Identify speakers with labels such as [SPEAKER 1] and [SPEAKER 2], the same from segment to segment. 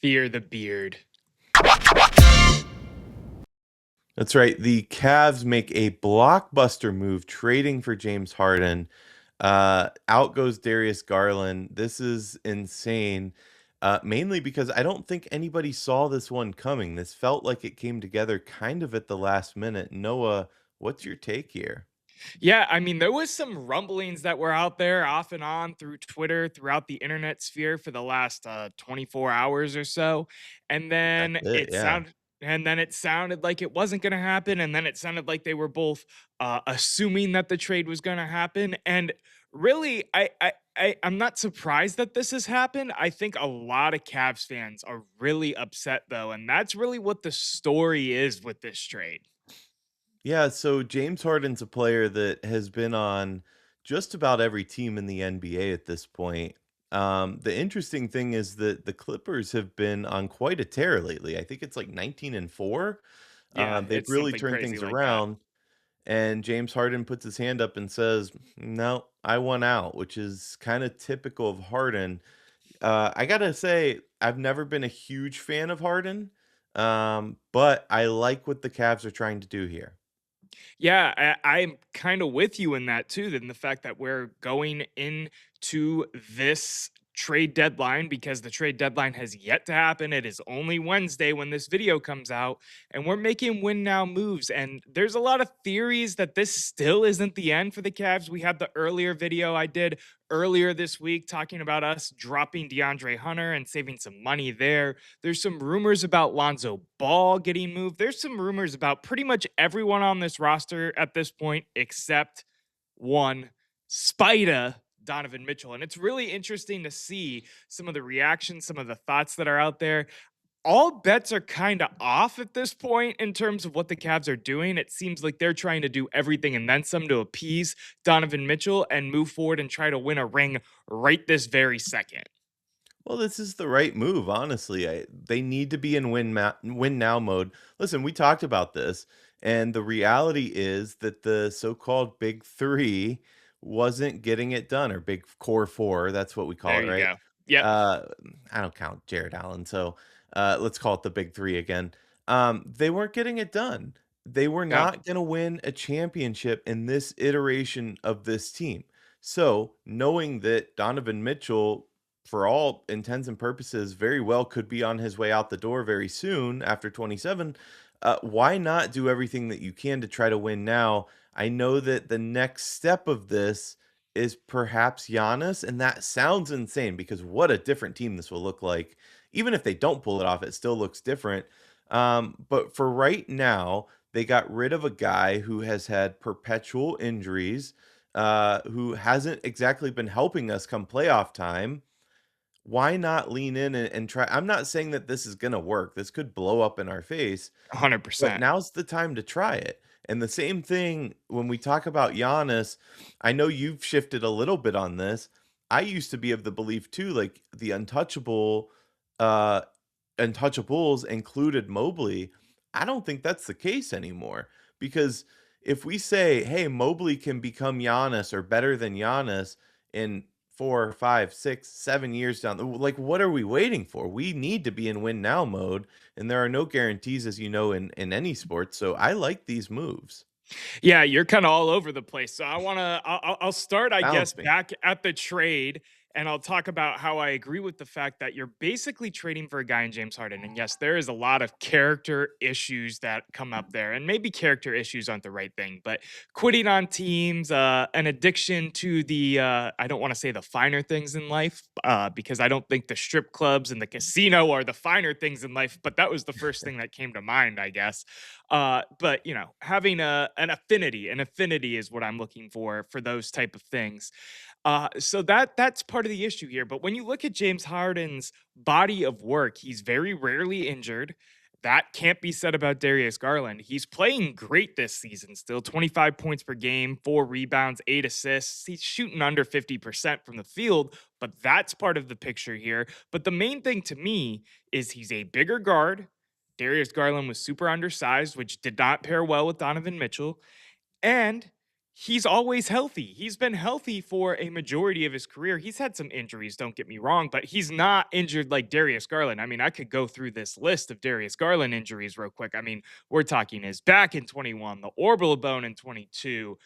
[SPEAKER 1] Fear the beard.
[SPEAKER 2] That's right. The Cavs make a blockbuster move trading for James Harden. Out goes Darius Garland. This is insane. Mainly because I don't think anybody saw this one coming. This felt like it came together kind of at the last minute. Noah, what's your take here?
[SPEAKER 1] Yeah, I mean, there was some rumblings that were out there off and on through Twitter, throughout the internet sphere for the last 24 hours or so. And
[SPEAKER 2] That's
[SPEAKER 1] then
[SPEAKER 2] it.
[SPEAKER 1] it
[SPEAKER 2] Yeah.
[SPEAKER 1] sounded and then it sounded like it wasn't going to happen, and then it sounded like they were both assuming that the trade was going to happen. And really, I'm not surprised that this has happened. I think a lot of Cavs fans are really upset though, and that's really what the story is with this trade.
[SPEAKER 2] Yeah, so James Harden's a player that has been on just about every team in the NBA at this point. The interesting thing is that the Clippers have been on quite a tear lately. I think it's like 19 and 4.
[SPEAKER 1] Yeah,
[SPEAKER 2] They've
[SPEAKER 1] it's
[SPEAKER 2] really
[SPEAKER 1] something
[SPEAKER 2] turned
[SPEAKER 1] crazy
[SPEAKER 2] things
[SPEAKER 1] like that.
[SPEAKER 2] around. And James Harden puts his hand up and says, "No, I won out," which is kind of typical of Harden. I gotta say, I've never been a huge fan of Harden, but I like what the Cavs are trying to do here.
[SPEAKER 1] Yeah, I'm kind of with you in that too. Than the fact that we're going into this trade deadline because the trade deadline has yet to happen. It is only Wednesday when this video comes out, and we're making win now moves. And there's a lot of theories that this still isn't the end for the Cavs. We had the earlier video I did earlier this week talking about us dropping DeAndre Hunter and saving some money there. There's some rumors about Lonzo Ball getting moved. There's some rumors about pretty much everyone on this roster at this point, except one, Spida, Donovan Mitchell. And it's really interesting to see some of the reactions, some of the thoughts that are out there. All bets are kind of off at this point in terms of what the Cavs are doing. It seems like they're trying to do everything and then some to appease Donovan Mitchell and move forward and try to win a ring right this very second.
[SPEAKER 2] Well, this is the right move, honestly. They need to be in win now mode. Listen, we talked about this, and the reality is that the so-called big three wasn't getting it done, or big core four. That's what we call
[SPEAKER 1] There
[SPEAKER 2] it,
[SPEAKER 1] you
[SPEAKER 2] right?
[SPEAKER 1] go. Yep.
[SPEAKER 2] Uh, I don't count Jared Allen, so let's call it the big three again. They weren't getting it done. They were
[SPEAKER 1] No.
[SPEAKER 2] not going to win a championship in this iteration of this team. So, knowing that Donovan Mitchell, for all intents and purposes, very well could be on his way out the door very soon after 27. Why not do everything that you can to try to win now? I know that the next step of this is perhaps Giannis, and that sounds insane because what a different team this will look like. Even if they don't pull it off, it still looks different. But for right now, they got rid of a guy who has had perpetual injuries, who hasn't exactly been helping us come playoff time. Why not lean in and try? I'm not saying that this is going to work. This could blow up in our face, but
[SPEAKER 1] 100%.
[SPEAKER 2] now's the time to try it. And the same thing when we talk about Giannis, I know you've shifted a little bit on this. I used to be of the belief too, like the uh untouchables included Mobley. I don't think that's the case anymore because if we say, hey, Mobley can become Giannis or better than Giannis in 4, 5, 6, 7 years down, like what are we waiting for? We need to be in win now mode, and there are no guarantees, as you know, in any sport. So I like these moves.
[SPEAKER 1] Yeah, you're kind of all over the place. So I want to, I'll start, I guess,
[SPEAKER 2] Balance me.
[SPEAKER 1] back at the trade, and I'll talk about how I agree with the fact that you're basically trading for a guy in James Harden. And yes, there is a lot of character issues that come up there, and maybe character issues aren't the right thing, but quitting on teams, an addiction to the, I don't want to say the finer things in life, because I don't think the strip clubs and the casino are the finer things in life, but that was the first thing that came to mind, I guess. But you know, having an affinity is what I'm looking for those type of things. So that's part of the issue here. But when you look at James Harden's body of work, he's very rarely injured. That can't be said about Darius Garland. He's playing great this season, still 25 points per game, 4 rebounds, 8 assists. He's shooting under 50% from the field, but that's part of the picture here. But the main thing to me is he's a bigger guard. Darius Garland was super undersized, which did not pair well with Donovan Mitchell. And He's always healthy. He's been healthy for a majority of his career. He's had some injuries, don't get me wrong, but he's not injured like Darius Garland. I mean, I could go through this list of Darius Garland injuries real quick. I mean, we're talking his back in 21, the orbital bone in 22,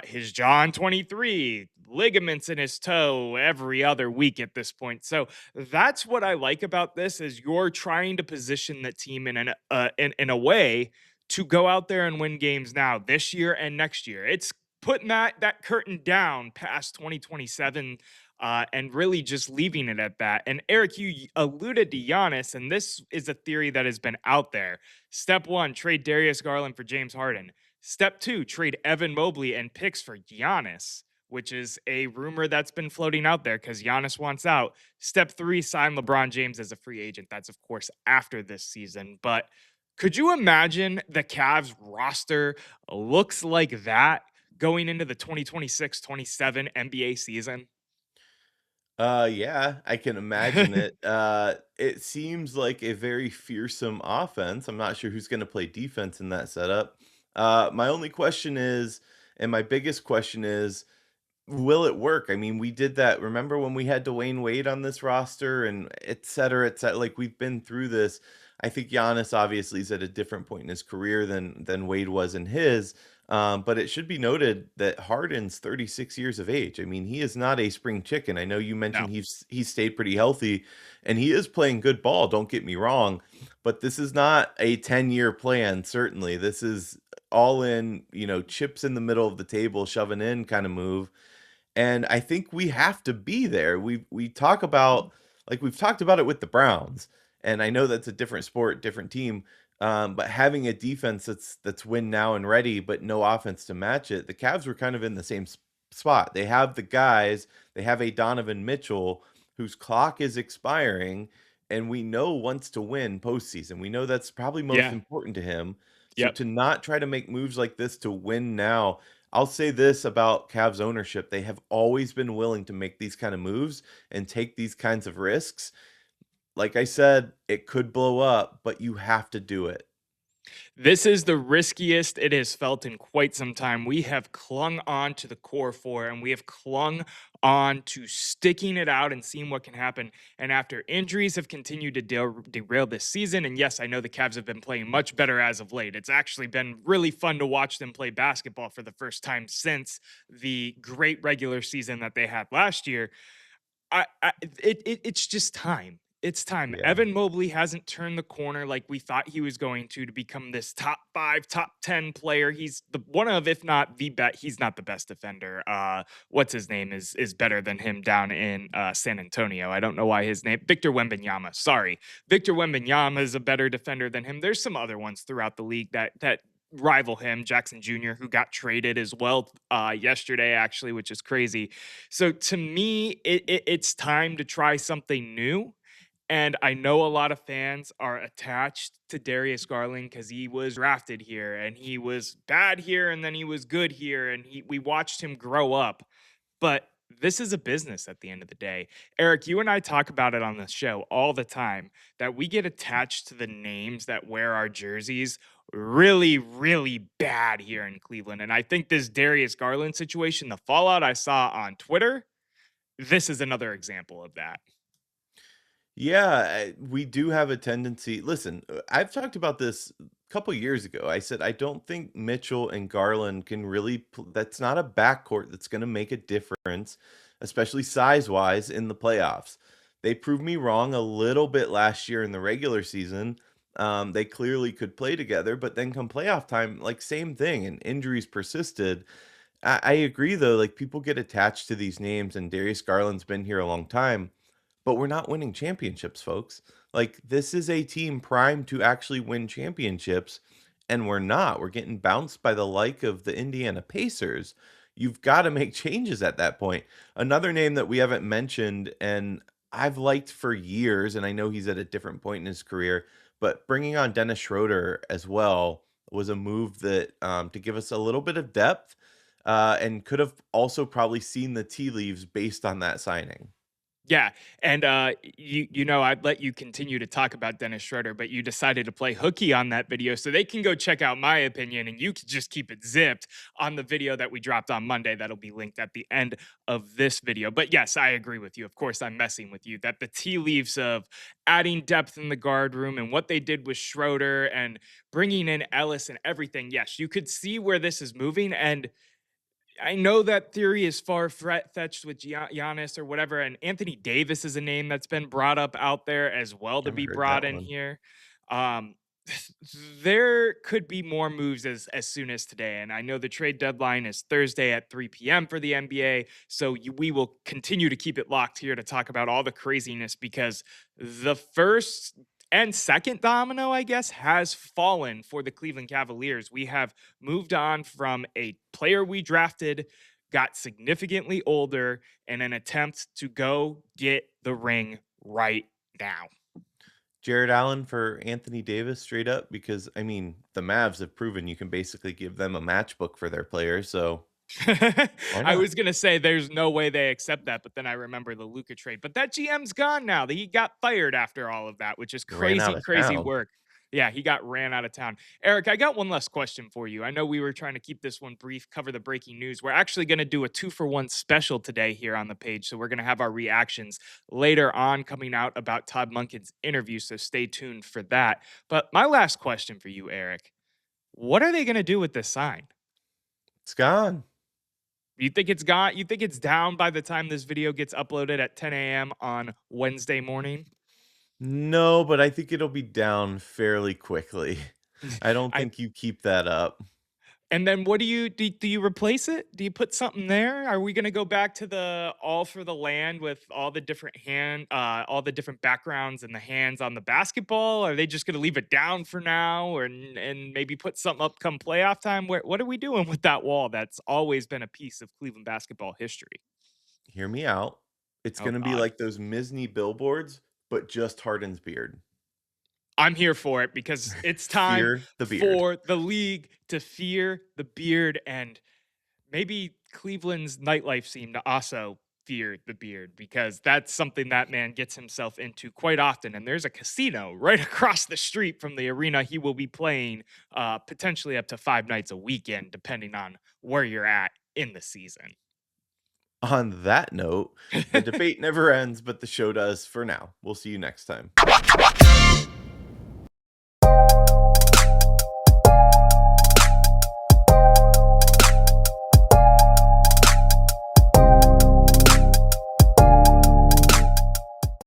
[SPEAKER 1] his jaw in 23, ligaments in his toe every other week at this point. So that's what I like about this is you're trying to position the team in a way to go out there and win games now this year and next year. It's putting that curtain down past 2027 and really just leaving it at that. And Eric, you alluded to Giannis, and this is a theory that has been out there. Step one, trade Darius Garland for James Harden. Step two, trade Evan Mobley and picks for Giannis, which is a rumor that's been floating out there because Giannis wants out. Step three, sign LeBron James as a free agent. That's, of course, after this season. But could you imagine the Cavs roster looks like that going into the 2026-27 NBA season?
[SPEAKER 2] Yeah, I can imagine it. It seems like a very fearsome offense. I'm not sure who's going to play defense in that setup. My only question is, and my biggest question is, will it work? I mean, we did that. Remember when we had Dwayne Wade on this roster and et cetera, et cetera? Like we've been through this. I think Giannis obviously is at a different point in his career than Wade was in his. But it should be noted that Harden's 36 years of age. I mean, he is not a spring chicken. I know you
[SPEAKER 1] No.
[SPEAKER 2] mentioned he's stayed pretty healthy, and he is playing good ball. Don't get me wrong, but this is not a 10-year plan. Certainly, this is all in. Chips in the middle of the table, shoving in kind of move. And I think we have to be there. We talk about like we've talked about it with the Browns, and I know that's a different sport, different team. But having a defense that's win now and ready, but no offense to match it, the Cavs were kind of in the same spot. They have the guys, they have a Donovan Mitchell whose clock is expiring, and we know wants to win postseason. We know that's probably most
[SPEAKER 1] Yeah.
[SPEAKER 2] important to him. So
[SPEAKER 1] Yep.
[SPEAKER 2] to not try to make moves like this to win now, I'll say this about Cavs ownership. They have always been willing to make these kind of moves and take these kinds of risks. Like I said, it could blow up, but you have to do it.
[SPEAKER 1] This is the riskiest it has felt in quite some time. We have clung on to the core four and we have clung on to sticking it out and seeing what can happen. And after injuries have continued to derail this season, and yes, I know the Cavs have been playing much better as of late. It's actually been really fun to watch them play basketball for the first time since the great regular season that they had last year. It's just time. It's time.
[SPEAKER 2] Yeah.
[SPEAKER 1] Evan Mobley hasn't turned the corner like we thought he was going to become this top 5, top 10 player. He's the one of, if not the best, he's not the best defender. What's his name is better than him down in San Antonio. I don't know why his name Victor Wembanyama. Sorry. Victor Wembanyama is a better defender than him. There's some other ones throughout the league that rival him, Jackson Jr., who got traded as well yesterday, actually, which is crazy. So to me, it's time to try something new. And I know a lot of fans are attached to Darius Garland because he was drafted here and he was bad here and then he was good here and we watched him grow up. But this is a business at the end of the day. Eric, you and I talk about it on the show all the time that we get attached to the names that wear our jerseys really, really bad here in Cleveland. And I think this Darius Garland situation, the fallout I saw on Twitter, this is another example of that.
[SPEAKER 2] Yeah, we do have a tendency. Listen, I've talked about this a couple years ago. I said I don't think Mitchell and Garland can really. That's not a backcourt that's going to make a difference, especially size wise in the playoffs. They proved me wrong a little bit last year in the regular season. They clearly could play together, but then come playoff time, like same thing, and injuries persisted. I agree though, like people get attached to these names, and Darius Garland's been here a long time, but we're not winning championships, folks. Like this is a team primed to actually win championships, and we're not. We're getting bounced by the like of the Indiana Pacers. You've got to make changes at that point. Another name that we haven't mentioned, and I've liked for years, and I know he's at a different point in his career, but bringing on Dennis Schroeder as well was a move that to give us a little bit of depth, and could have also probably seen the tea leaves based on that signing.
[SPEAKER 1] Yeah, and, I'd let you continue to talk about Dennis Schroeder, but you decided to play hooky on that video, so they can go check out my opinion, and you can just keep it zipped on the video that we dropped on Monday that'll be linked at the end of this video. But yes, I agree with you. Of course, I'm messing with you that the tea leaves of adding depth in the guard room and what they did with Schroeder and bringing in Ellis and everything, yes, you could see where this is moving, and I know that theory is far fetched with Giannis or whatever, and Anthony Davis is a name that's been brought up out there as well to
[SPEAKER 2] Never
[SPEAKER 1] be
[SPEAKER 2] heard
[SPEAKER 1] brought
[SPEAKER 2] that
[SPEAKER 1] in
[SPEAKER 2] one.
[SPEAKER 1] here. Um, there could be more moves as soon as today, and I know the trade deadline is Thursday at 3 p.m. for the NBA, so we will continue to keep it locked here to talk about all the craziness because the first and second domino, I guess, has fallen for the Cleveland Cavaliers. We have moved on from a player we drafted, got significantly older, in an attempt to go get the ring right now.
[SPEAKER 2] Jared Allen for Anthony Davis straight up because, I mean, the Mavs have proven you can basically give them a matchbook for their players, so why
[SPEAKER 1] I
[SPEAKER 2] not?
[SPEAKER 1] was gonna say there's no way they accept that, but then I remember the Luca trade. But that GM's gone now. He got fired after all of that, which is
[SPEAKER 2] Ran out
[SPEAKER 1] crazy,
[SPEAKER 2] of
[SPEAKER 1] crazy
[SPEAKER 2] town.
[SPEAKER 1] work. Yeah, he got ran out of town. Eric, I got one last question for you. I know we were trying to keep this one brief, cover the breaking news. We're actually going to do a 2-for-1 special today here on the page. So we're going to have our reactions later on coming out about Todd Munkin's interview. So stay tuned for that. But my last question for you, Eric, what are they going to do with this sign?
[SPEAKER 2] It's gone.
[SPEAKER 1] You think it's gone? You think it's down by the time this video gets uploaded at 10 a.m. on Wednesday morning?
[SPEAKER 2] No, but I think it'll be down fairly quickly. I don't
[SPEAKER 1] I
[SPEAKER 2] think you keep that up.
[SPEAKER 1] and then what do you replace it? Do you put something there? Are we gonna go back to the all for the land with all the different backgrounds and the hands on the basketball? Are they just gonna leave it down for now or and maybe put something up come playoff time? What are we doing with that wall that's always been a piece of Cleveland basketball history?
[SPEAKER 2] Hear me out. It's
[SPEAKER 1] Oh
[SPEAKER 2] gonna be
[SPEAKER 1] God.
[SPEAKER 2] like those Misney billboards, but just Harden's beard.
[SPEAKER 1] I'm here for it because it's time
[SPEAKER 2] Fear the beard.
[SPEAKER 1] for the league to fear the beard and maybe Cleveland's nightlife scene to also fear the beard because that's something that man gets himself into quite often. And there's a casino right across the street from the arena he will be playing potentially up to 5 nights a weekend, depending on where you're at in the season.
[SPEAKER 2] On that note, the debate never ends, but the show does for now. We'll see you next time.